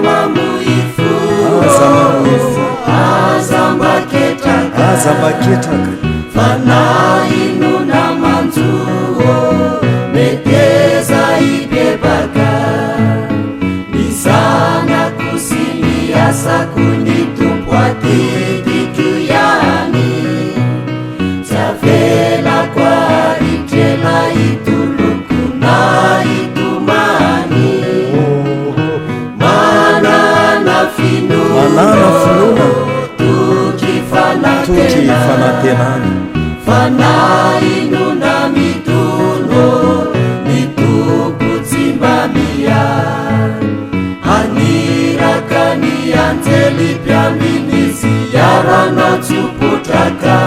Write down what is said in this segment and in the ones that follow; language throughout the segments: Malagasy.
mamoifo aza maketraka fanainona manjoho meteza ibebaka mizanako sy miasako ny tompo atidikuyany javelako aritrela itoloko na itomany manana finoana toky fanatenany fanainona mitono mitoko tsimbamia aniraka ny anjely mpiaminizy yarana tsopotraka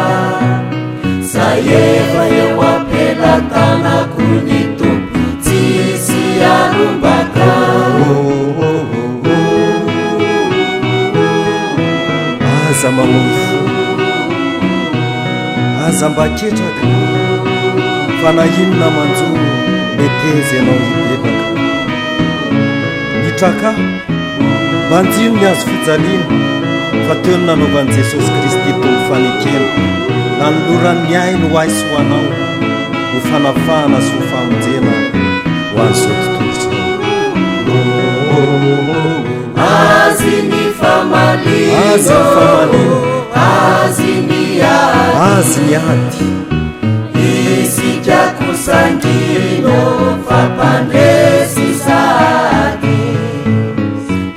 zay efa eo ampelantanako ny tompo tsisy arombaka aza mamoifo aza mba ketraka fanahino manjo metezy ianao ibebaka mitraka banjino ny azo fijaliana fa teo ny nanaovan'i Jesosy Kristy tombo fanekena na ny loran'ny ainy ho aisy ho anao ho fanafahana sy ho famonjena ho an'izao tontolo azy ny famalino azy ny ady isikako sangino fampandresy sady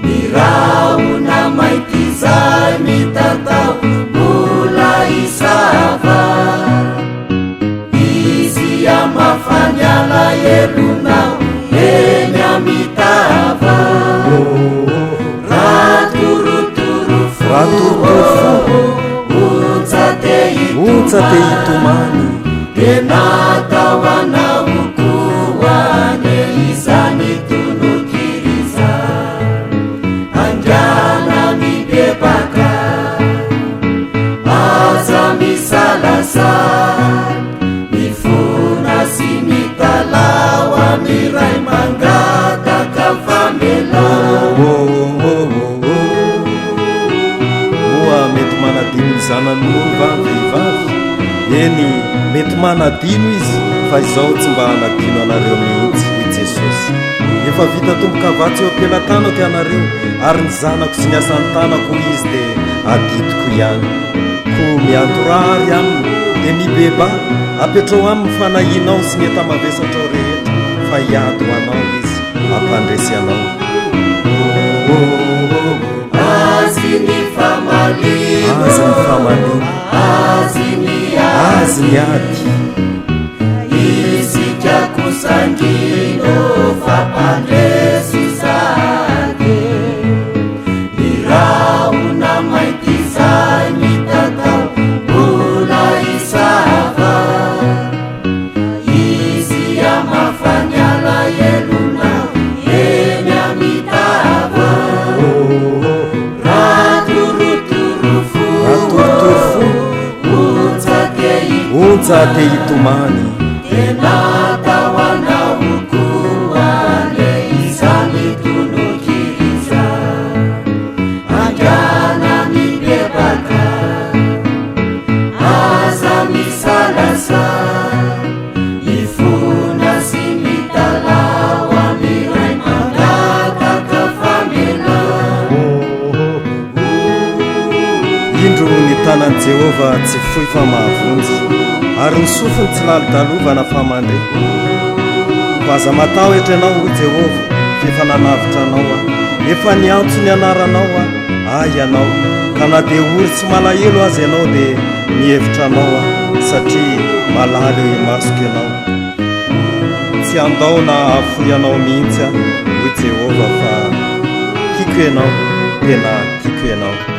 miraona maity zay mitatao mbola isava izy amafanyala elonao eny amitava raturuturu unsa te itomany tenatao anaokoane izany tonokiriza angiana mibebaka aza misalasa mifona sy mitalao amiray mangataka famelao moa mety manadino ny zanan'olo vavehivavy eny mety manadino izy fa izao tsy mba hanadino anareo mihitsy hoy Jesosy efa vita tomboka-vatsy eo ampelantanako ianareo ary ny zanako sy ny asany tanako izy dia adidiko ihany ko miantorary aminy dia mibeba apetrao aminy fanahinao sy ny entamavesatra rehetra fa hiady ho anao izy ampandresy anao azy ny famalino azy ny ady isikako sangino fampandresy sady miraona maity zay mitatao mbola isava izy amafanyala elona eny amitava raturuturu unsa te itomany tenatao anaokoane izany tonokiriza angiana mibebaka aza misalasa ifona sy mitalao amiray mangataka famelao indro ny tanan'i Jehova tsy foy fa mahavonjy ary ny sofiny tsy lalidalovana famandre ko aza matahotra ianao ho Jehova fefa nanavitra anao efa niantso ny anaranao ay ianao ka na dia ory tsy malahelo azy ianao dia mihevitra anao satria malaly eo imasoko ianao tsy andao na afoy ianao mihitsy ho Jehova fa tiako ianao tena tiako ianao